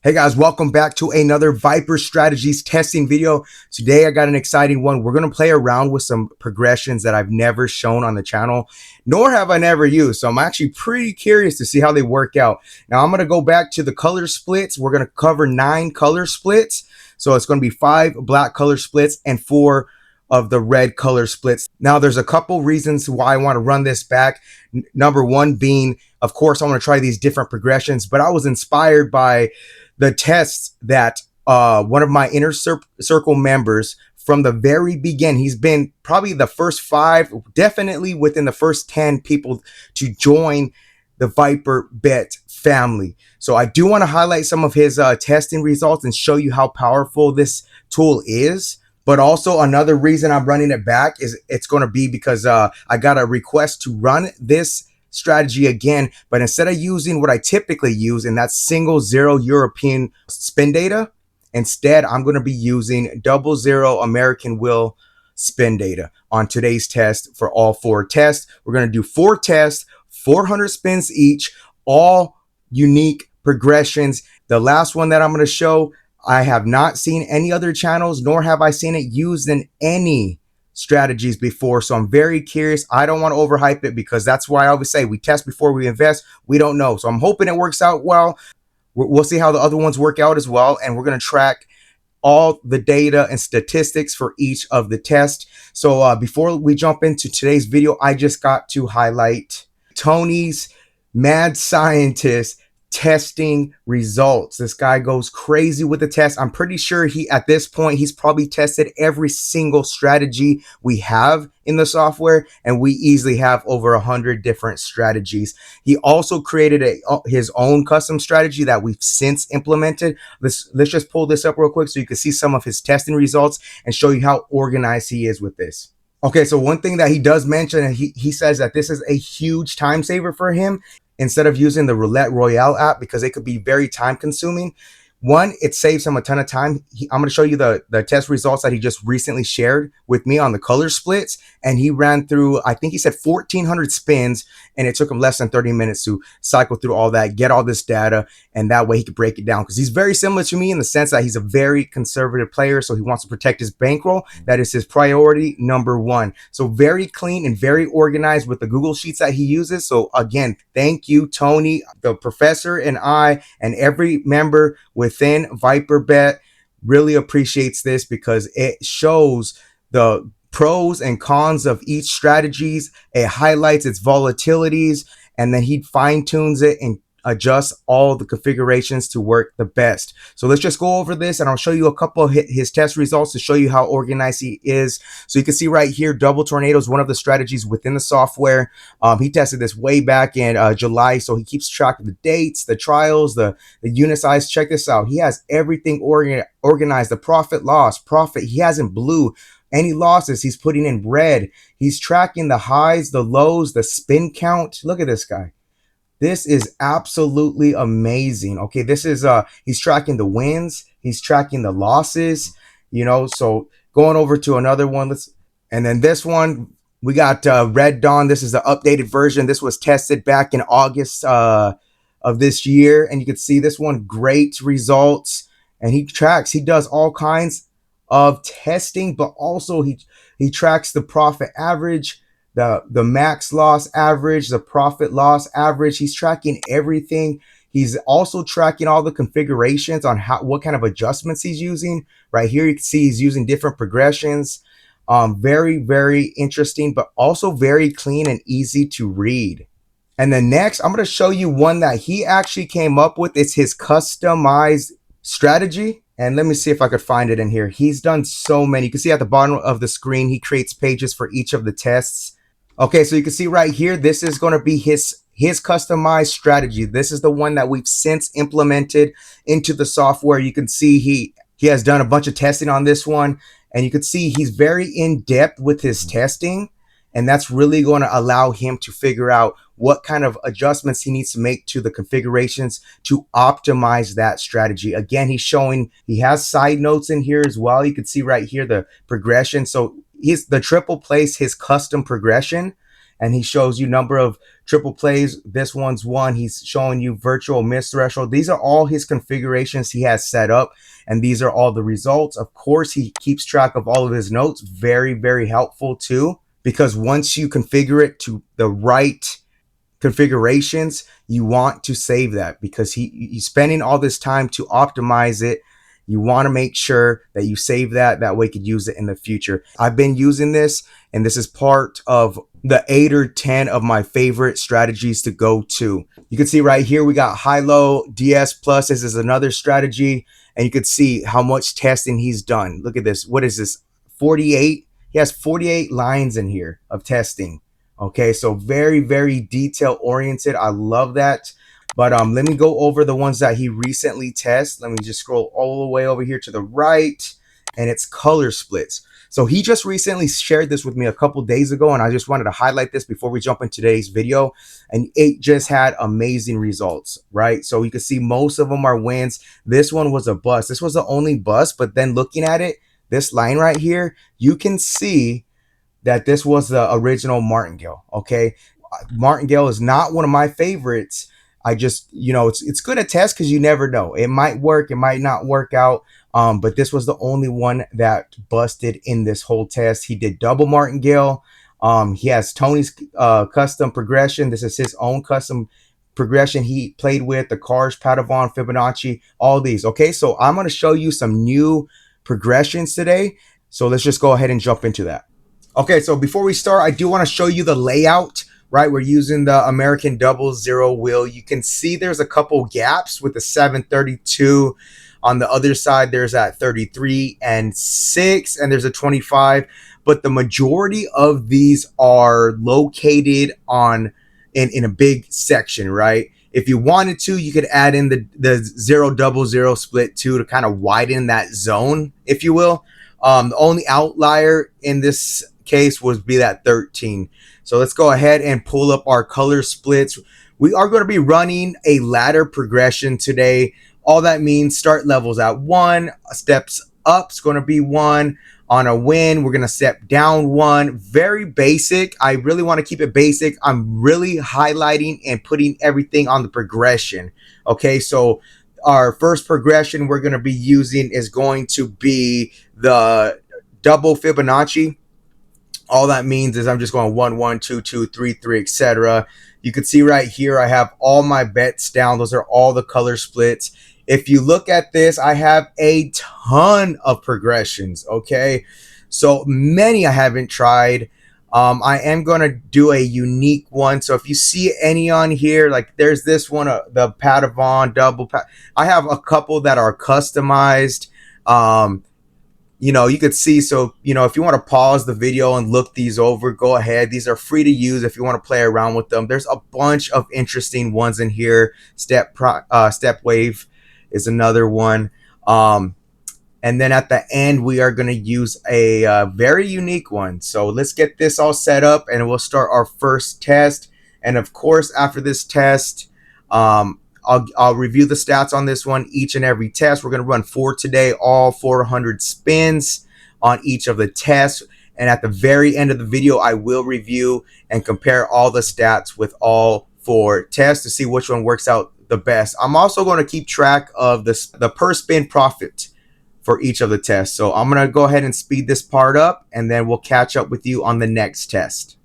Hey guys, welcome back to another Viper Strategies testing video. Today I got an exciting one. We're going to play around with some progressions that I've never shown on the channel, nor have I never used. So I'm actually pretty curious to see how they work out. Now I'm going to go back to the color splits. We're going to cover 9 color splits. So it's going to be 5 black color splits and 4 of the red color splits. Now there's a couple reasons why I want to run this back. Number one being, of course, I want to try these different progressions, but I was inspired by the tests that one of my inner circle members from the very beginning, he's been probably the first 5, definitely within the first 10 people to join the Viper Bet family. So I do want to highlight some of his testing results and show you how powerful this tool is. But also another reason I'm running it back is it's going to be because I got a request to run this strategy again, but instead of using what I typically use, and that's single zero European spin data, instead I'm going to be using 00 American wheel spin data on today's test. For all 4 tests, we're going to do 4 tests, 400 spins each, all unique progressions. The last one that I'm going to show, I have not seen any other channels, nor have I seen it used in any strategies before. So I'm very curious. I don't want to overhype it because that's why I always say we test before we invest. We don't know. So I'm hoping it works out well. We'll see how the other ones work out as well. And we're going to track all the data and statistics for each of the tests. So before we jump into today's video, I just got to highlight Tony's mad scientist testing results. This guy goes crazy with the test. I'm pretty sure at this point, he's probably tested every single strategy we have in the software, and we easily have over 100 different strategies. He also created his own custom strategy that we've since implemented. Let's just pull this up real quick so you can see some of his testing results and show you how organized he is with this. Okay, so one thing that he does mention, and he says that this is a huge time saver for him instead of using the Roulette Royale app because it could be very time consuming. One, it saves him a ton of time. I'm going to show you the test results that he just recently shared with me on the color splits. And he ran through, I think he said 1,400 spins, and it took him less than 30 minutes to cycle through all that, get all this data, and that way he could break it down. Because he's very similar to me in the sense that he's a very conservative player, so he wants to protect his bankroll. That is his priority number 1. So very clean and very organized with the Google Sheets that he uses. So again, thank you, Tony, the professor, and I, and every member within Viper Bet really appreciates this because it shows the pros and cons of each strategies. It highlights its volatilities, and then he fine tunes it and adjusts all the configurations to work the best. So let's just go over this, and I'll show you a couple of his test results to show you how organized he is. So you can see right here, double tornado is one of the strategies within the software. He tested this way back in July, so he keeps track of the dates, the trials, the unit size. Check this out. He has everything organized, the profit, loss, profit. He has in blue. Any losses, he's putting in red. He's tracking the highs, the lows, the spin count. Look at this guy. This is absolutely amazing. Okay, this is he's tracking the wins, he's tracking the losses, so going over to another one, and then this one we got Red Dawn. This is the updated version. This was tested back in August of this year, and you can see this one, great results. And he does all kinds of testing, but also he tracks the profit average, the max loss average, the profit loss average. He's tracking everything. He's also tracking all the configurations on what kind of adjustments he's using. Right here you can see he's using different progressions. Very, very interesting, but also very clean and easy to read. And then next, I'm going to show you one that he actually came up with. It's his customized strategy. And let me see if I could find it in here. He's done so many. You can see at the bottom of the screen, he creates pages for each of the tests. Okay, so you can see right here, this is going to be his customized strategy. This is the one that we've since implemented into the software. You can see he has done a bunch of testing on this one. And you can see he's very in depth with his testing. And that's really going to allow him to figure out what kind of adjustments he needs to make to the configurations to optimize that strategy. Again, he has side notes in here as well. You can see right here the progression. So he's the triple place his custom progression. and he shows you number of triple plays. This one's one. He's showing you virtual miss threshold. These are all his configurations he has set up, and these are all the results. Of course, he keeps track of all of his notes. Very, very helpful too, because once you configure it to the right configurations, you want to save that, because he's spending all this time to optimize it. You want to make sure that you save that way you could use it in the future. I've been using this, and this is part of the 8 or 10 of my favorite strategies to go to. You can see right here we got high low DS plus. This is another strategy, and you can see how much testing he's done. Look at this. What is this? 48. He has 48 lines in here of testing. Okay, so very, very detail oriented. I love that. But let me go over the ones that he recently tested. Let me just scroll all the way over here to the right, and it's color splits. So he just recently shared this with me a couple days ago, and I just wanted to highlight this before we jump into today's video. And it just had amazing results, right? So you can see most of them are wins. This one was a bust. This was the only bust, but then looking at it, this line right here, you can see that this was the original martingale. Okay, martingale is not one of my favorites. I just, it's good to test because you never know. It might work, it might not work out. But this was the only one that busted in this whole test. He did double martingale. He has Tony's custom progression. This is his own custom progression he played with, the Cars, Padavon, Fibonacci, all these. Okay, so I'm going to show you some new progressions today. So let's just go ahead and jump into that. Okay, so before we start, I do want to show you the layout, right? We're using the American double zero wheel. You can see there's a couple gaps with the 732. On the other side, there's at 33 and 6, and there's a 25. But the majority of these are located in a big section, right? If you wanted to, you could add in the 000 split too to kind of widen that zone, if you will. The only outlier in this case would be that 13. So let's go ahead and pull up our color splits. We are going to be running a ladder progression today. All that means start levels at 1, steps up is going to be 1. On a win, we're going to step down 1. Very basic. I really want to keep it basic. I'm really highlighting and putting everything on the progression. Okay, so our first progression we're going to be using is going to be the double Fibonacci. All that means is I'm just going 1, 1, 2, 2, 3, 3, etc. You can see right here I have all my bets down. Those are all the color splits. If you look at this, I have a ton of progressions. Okay, so many I haven't tried. I am going to do a unique one. So if you see any on here, like there's this one, the Padavon double. I have a couple that are customized. You could see. So, if you want to pause the video and look these over, go ahead. These are free to use if you want to play around with them. There's a bunch of interesting ones in here. Step wave is another one. And then at the end, we are going to use a very unique one. So let's get this all set up and we'll start our first test. And of course, after this test, I'll review the stats on this one, each and every test. We're going to run 4 today, all 400 spins on each of the tests. And at the very end of the video, I will review and compare all the stats with all 4 tests to see which one works out the best. I'm also going to keep track of the per spin profit for each of the tests. So I'm going to go ahead and speed this part up, and then we'll catch up with you on the next test.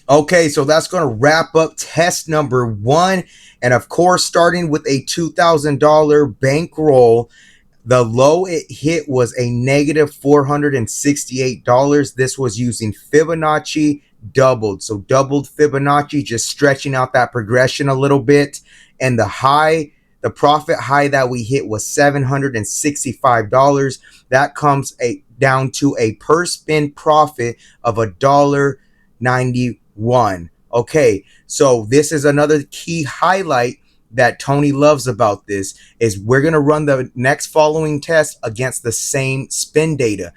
Okay, so that's going to wrap up test number 1. And of course, starting with a $2,000 bankroll, the low it hit was a negative $468. This was using Fibonacci doubled. So doubled Fibonacci, just stretching out that progression a little bit. And the profit high that we hit was $765. That comes down to a per spin profit of $1.91. Okay, so this is another key highlight that Tony loves about this is we're going to run the next following test against the same spin data.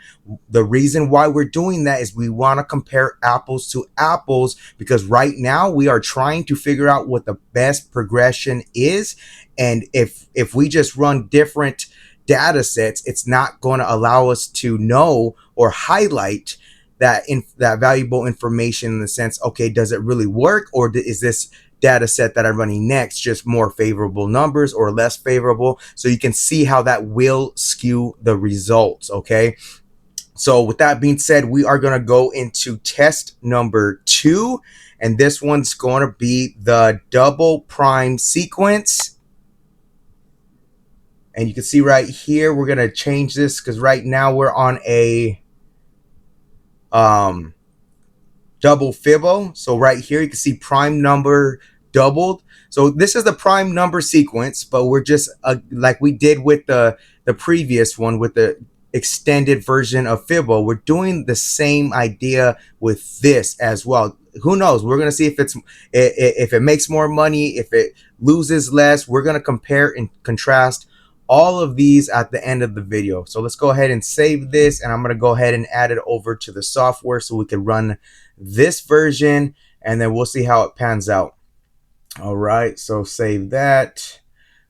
The reason why we're doing that is we want to compare apples to apples, because right now we are trying to figure out what the best progression is. And if we just run different data sets, it's not going to allow us to know or highlight that valuable information in the sense, okay, does it really work, or is this data set that I'm running next just more favorable numbers or less favorable? So you can see how that will skew the results. Okay, so with that being said, we are going to go into test number 2, and this one's going to be the double prime sequence. And you can see right here, we're going to change this because right now we're on a double Fibo. So right here, you can see prime number doubled. So this is the prime number sequence, but we're just like we did with the previous one with the extended version of Fibo. We're doing the same idea with this as well. Who knows? We're gonna see if it makes more money, if it loses less. We're gonna compare and contrast all of these at the end of the video. So let's go ahead and save this, and I'm gonna go ahead and add it over to the software so we can run this version, and then we'll see how it pans out. All right, so save that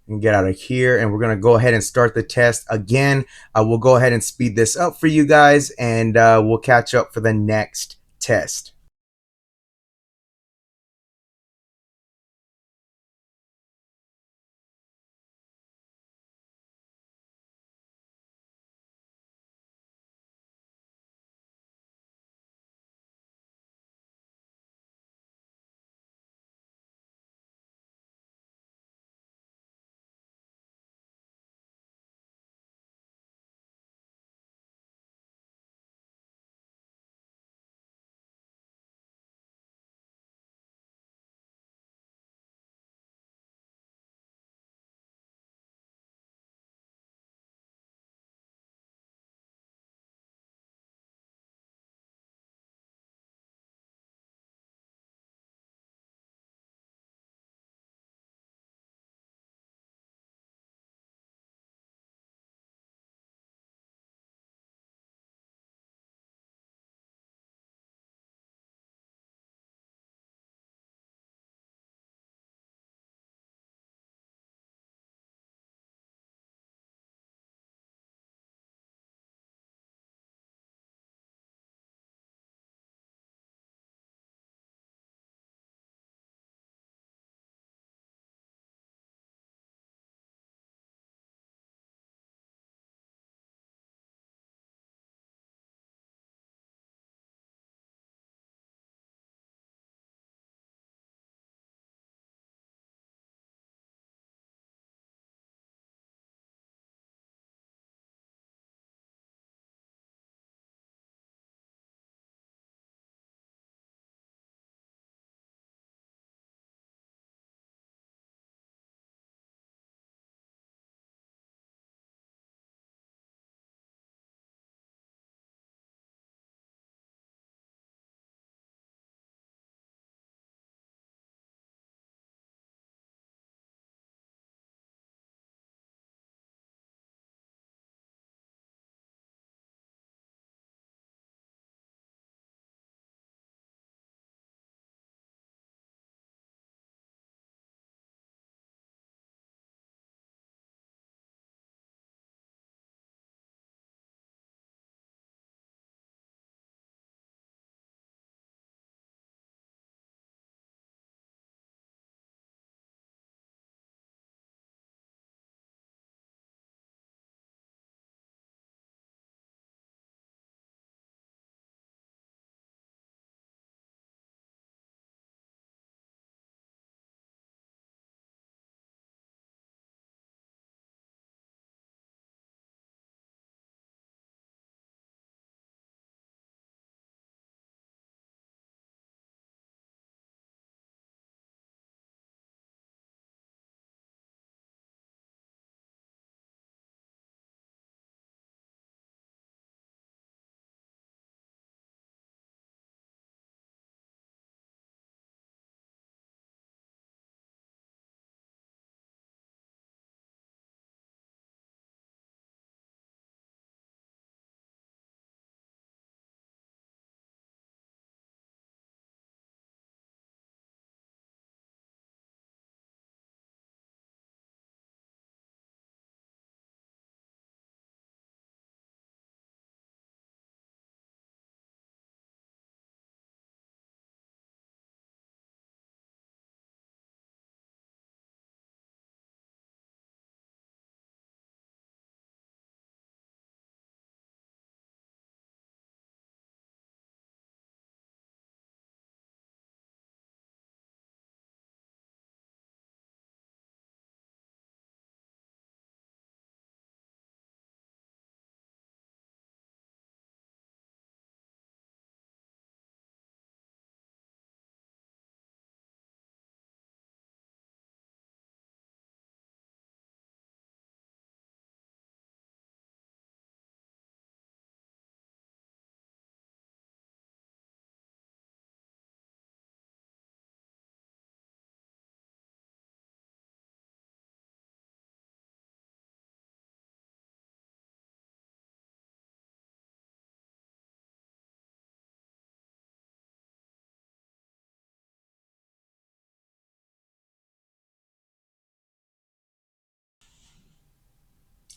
and get out of here, and we're gonna go ahead and start the test again. I will go ahead and speed this up for you guys, and we'll catch up for the next test.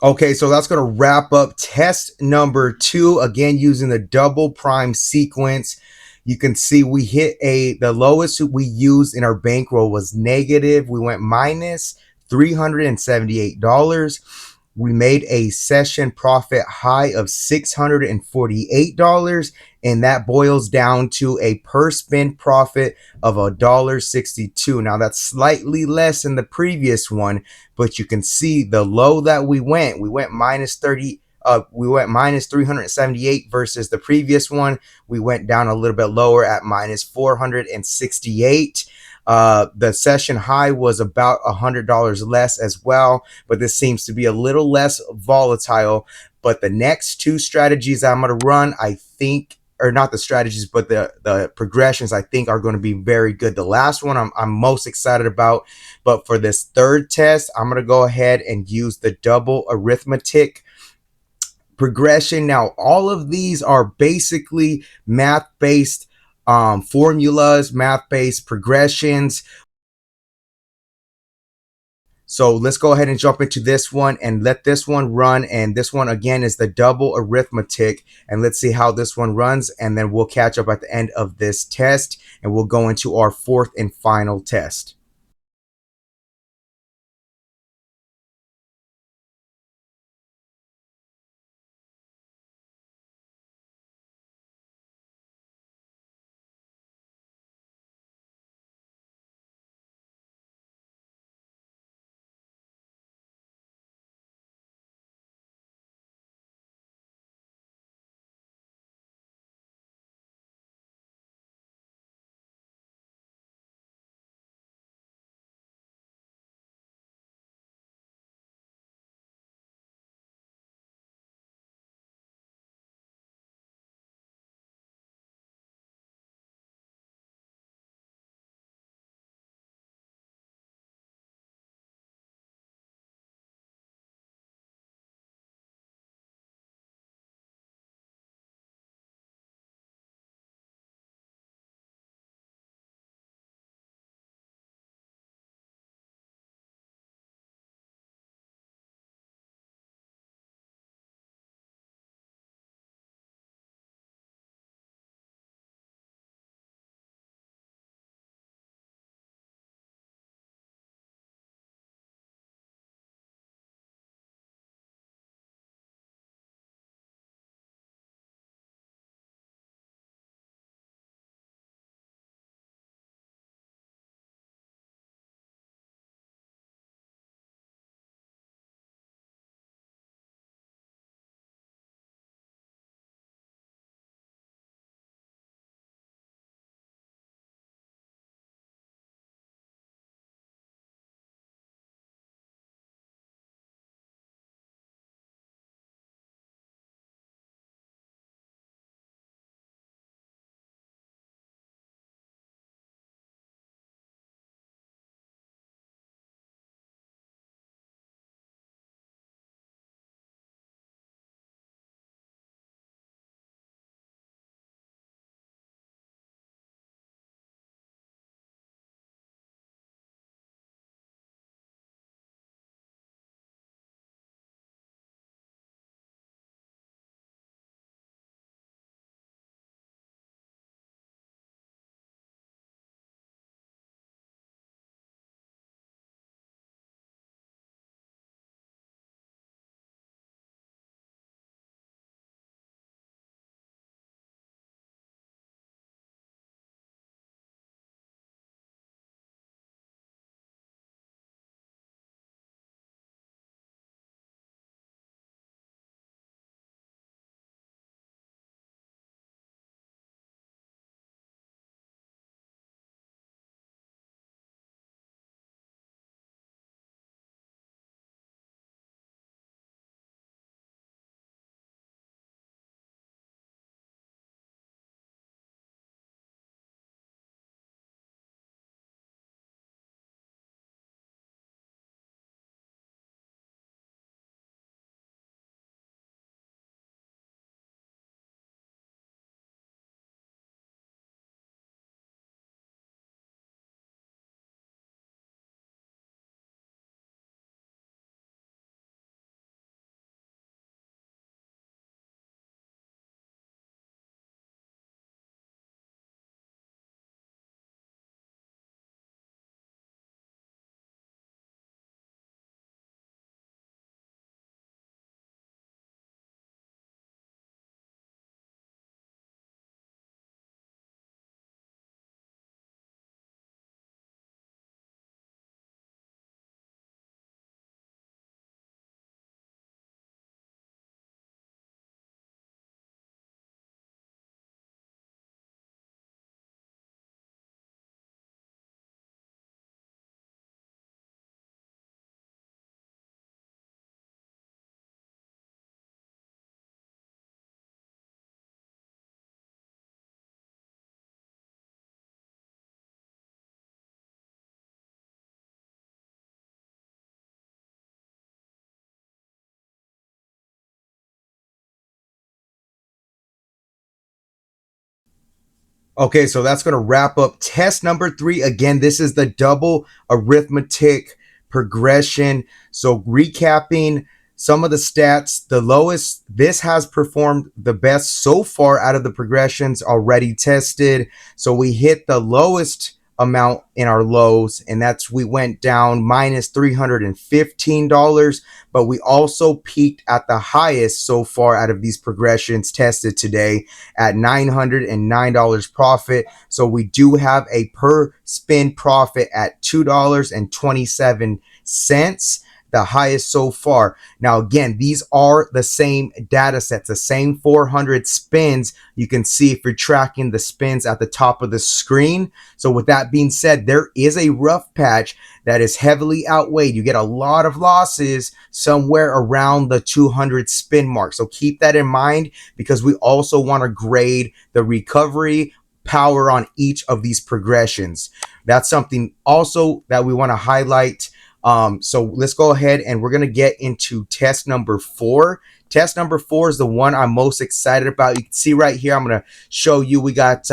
Okay, so that's going to wrap up test number 2. Again, using the double prime sequence. You can see we hit the lowest we used in our bankroll was negative. We went minus $378. We made a session profit high of $648, and that boils down to a per spin profit of $1.62. Now that's slightly less than the previous one, but you can see the low that we went minus 30. We went minus 378 versus the previous one. We went down a little bit lower at minus 468. The session high was about $100 less as well, but this seems to be a little less volatile. But the next two strategies I'm going to run, I think, or not the strategies, but the progressions, I think are going to be very good. The last one I'm most excited about, but for this third test, I'm going to go ahead and use the double arithmetic progression. Now, all of these are basically math-based formulas, math-based progressions. So let's go ahead and jump into this one and let this one run. And this one again is the double arithmetic. And let's see how this one runs. And then we'll catch up at the end of this test and we'll go into our fourth and final test. Okay, so that's going to wrap up test number 3. Again, this is the double arithmetic progression. So recapping some of the stats, the lowest, this has performed the best so far out of the progressions already tested. So we hit the lowest amount in our lows, and that's we went down minus $315, but we also peaked at the highest so far out of these progressions tested today at $909 profit. So we do have a per spin profit at $2.27, the highest so far. Now, again, these are the same data sets, the same 400 spins. You can see if you're tracking the spins at the top of the screen. So with that being said, there is a rough patch that is heavily outweighed. You get a lot of losses somewhere around the 200 spin mark. So keep that in mind, because we also want to grade the recovery power on each of these progressions. That's something also that we want to highlight. So let's go ahead and we're going to get into test number 4. Test number 4 is the one I'm most excited about. You can see right here, I'm going to show you, we got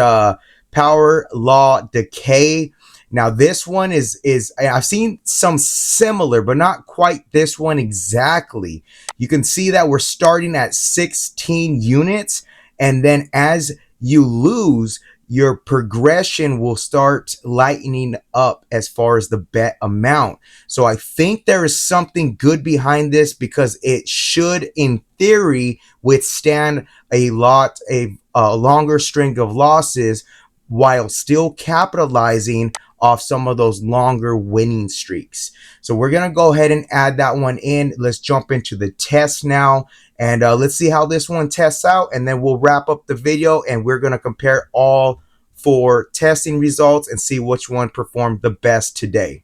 power law decay. Now this one is I've seen some similar, but not quite this one exactly. You can see that we're starting at 16 units, and then as you lose, your progression will start lightening up as far as the bet amount. So I think there is something good behind this, because it should, in theory, withstand a longer string of losses while still capitalizing off some of those longer winning streaks. So we're going to go ahead and add that one in. Let's jump into the test now, and let's see how this one tests out, and then we'll wrap up the video and we're going to compare all 4 testing results and see which one performed the best today.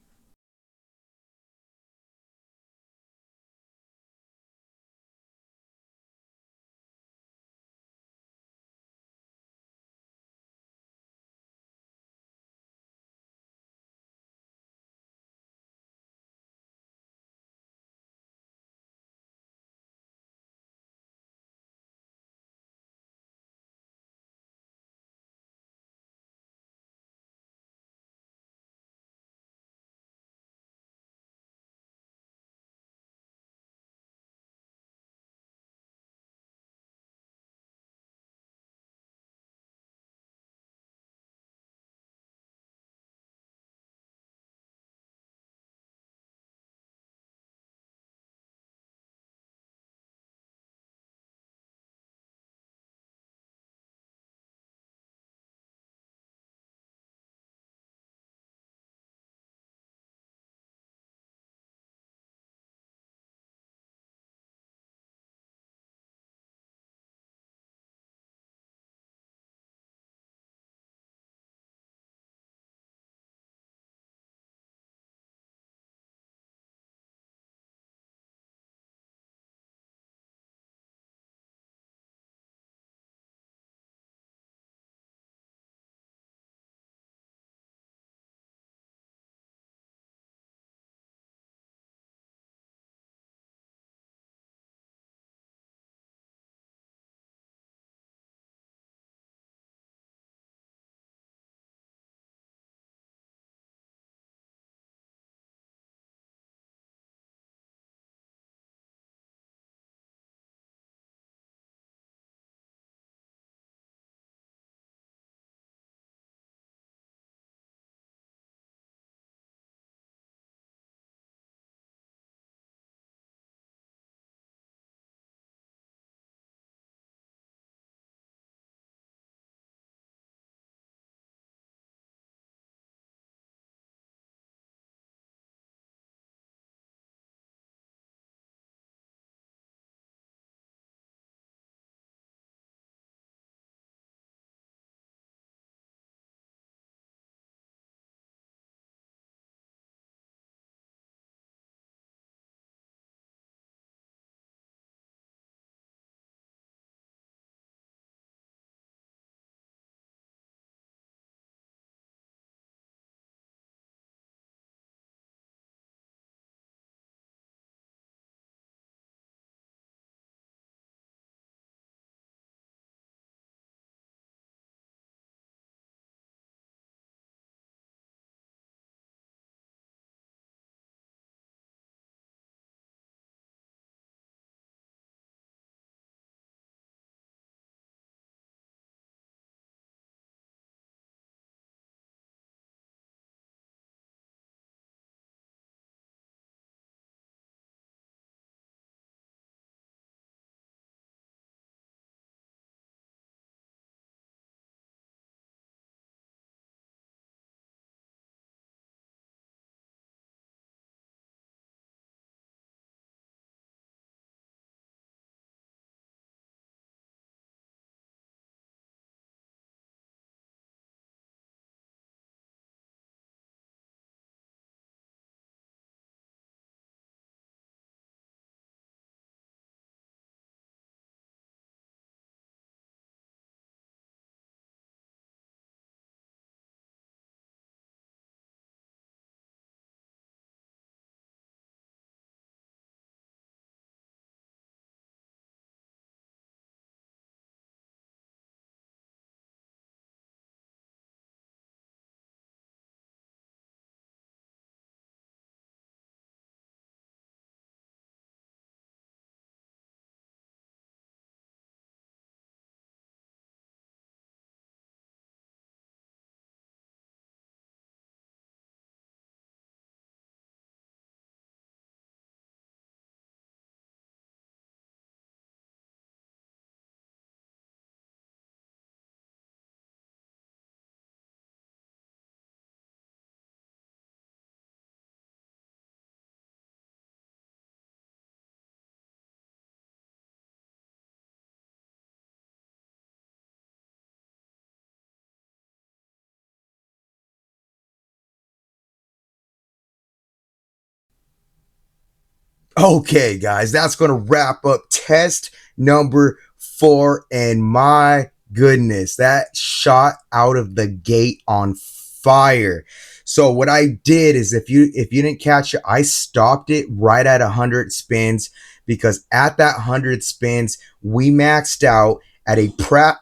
Okay, guys, that's going to wrap up test number 4. And my goodness, that shot out of the gate on fire. So what I did is, if you didn't catch it, I stopped it right at 100 spins, because at that 100 spins, we maxed out at a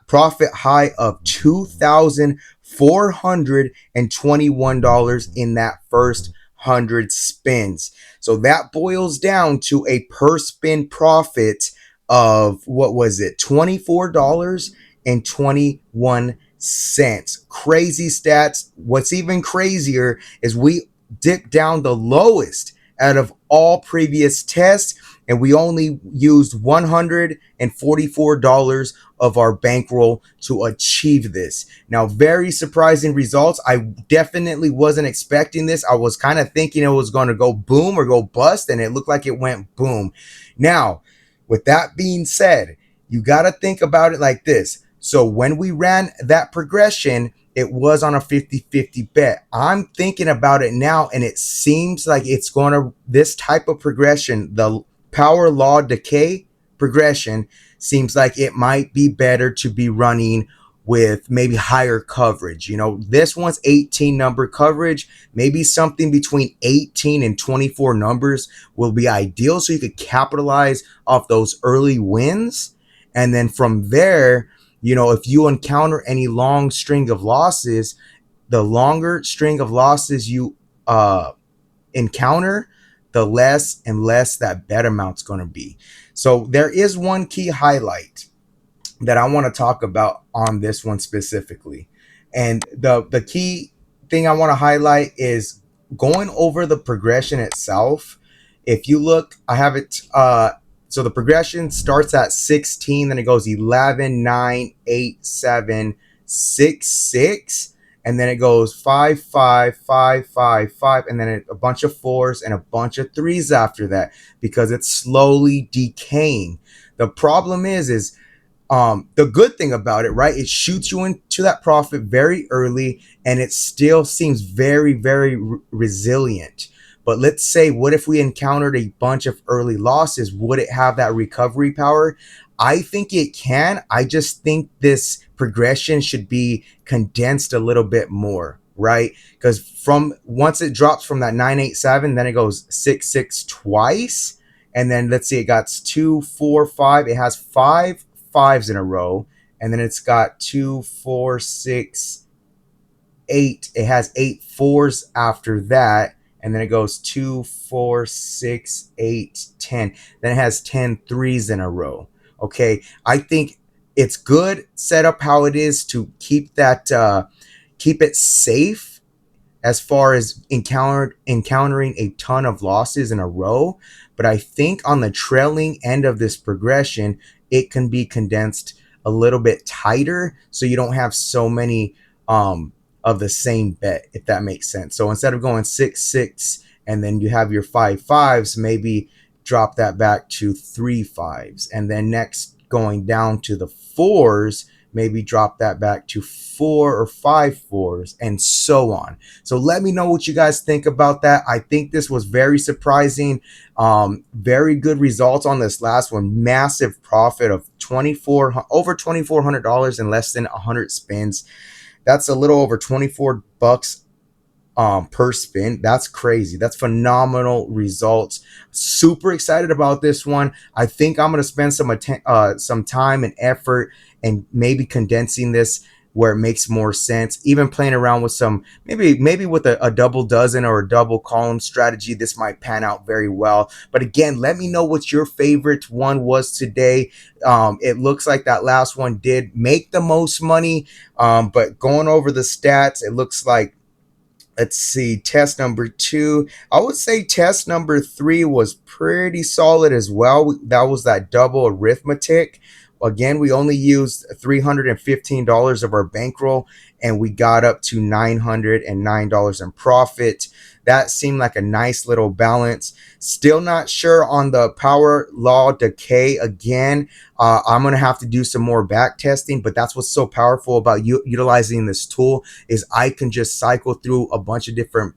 profit high of $2,421 in that first 100 spins. So that boils down to a per spin profit of, what was it, $24.21. Crazy stats. What's even crazier is we dipped down the lowest out of all previous tests, and we only used $144 of our bankroll to achieve this. Now, very surprising results. I definitely wasn't expecting this. I was kind of thinking it was going to go boom or go bust, and it looked like it went boom. Now, with that being said, you got to think about it like this. So when we ran that progression, it was on a 50-50 bet. I'm thinking about it now, and it seems like it's going to, this type of progression, the power law decay progression, seems like it might be better to be running with maybe higher coverage. You know, this one's 18 number coverage. Maybe something between 18 and 24 numbers will be ideal, so you could capitalize off those early wins. And then from there, you know, if you encounter any long string of losses, the longer string of losses you encounter, the less and less that bet amount's going to be. So there is one key highlight that I want to talk about on this one specifically. And the key thing I want to highlight is going over the progression itself. If you look, I have it, so the progression starts at 16, then it goes 11, 9, 8, 7, 6, 6, and then it goes 5, 5, 5, 5, 5, and then a bunch of 4s and a bunch of 3s after that, because it's slowly decaying. The problem is the good thing about it, right? It shoots you into that profit very early, and it still seems very, very resilient. But let's say, what if we encountered a bunch of early losses? Would it have that recovery power? I think it can. I just think this progression should be condensed a little bit more, right? Because from once it drops from that 987, then it goes 6, 6 twice. And then let's see, it got 2, 4, 5. It has 5 5s in a row. And then it's got 2, 4, 6, 8. It has 8 4s after that. And then it goes 2, 4, 6, 8, 10. Then it has 10 3s in a row. Okay, I think it's good set up how it is to keep that, keep it safe as far as encountering a ton of losses in a row. But I think on the trailing end of this progression, it can be condensed a little bit tighter, so you don't have so many of the same bet, if that makes sense. So instead of going 6, 6, and then you have your 5 5s, maybe drop that back to 3 5s, and then next going down to the 4s, maybe drop that back to 4 or 5 4s, and so on. So let me know what you guys think about that. I think this was very surprising. Very good results on this last one. Massive profit of over $2,400 in less than 100 spins. That's a little over 24 bucks per spin. That's crazy. That's phenomenal results. Super excited about this one. I think I'm going to spend some time and effort and maybe condensing this where it makes more sense. Even playing around with some, maybe with a double dozen or a double column strategy, this might pan out very well. But again, let me know what your favorite one was today. It looks like that last one did make the most money. But going over the stats, it looks like, let's see, test number 2. I would say test number 3 was pretty solid as well. That was that double arithmetic. Again, we only used $315 of our bankroll, and we got up to $909 in profit. That seemed like a nice little balance. Still not sure on the power law decay. Again, I'm going to have to do some more back testing, but that's what's so powerful about utilizing this tool, is I can just cycle through a bunch of different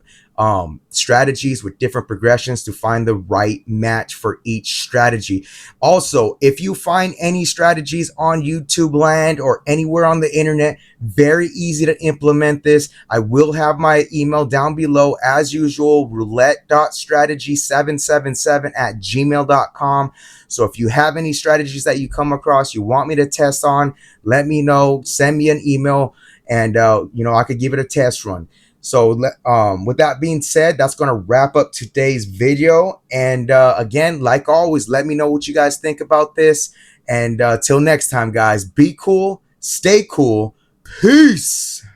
strategies with different progressions to find the right match for each strategy. Also, if you find any strategies on YouTube land or anywhere on the internet, very easy to implement this. I will have my email down below as usual, roulette.strategy777@gmail.com. So if you have any strategies that you come across you want me to test on, let me know, send me an email, and I could give it a test run. So with that being said, that's going to wrap up today's video. And again, like always, let me know what you guys think about this. And till next time, guys, be cool, stay cool. Peace.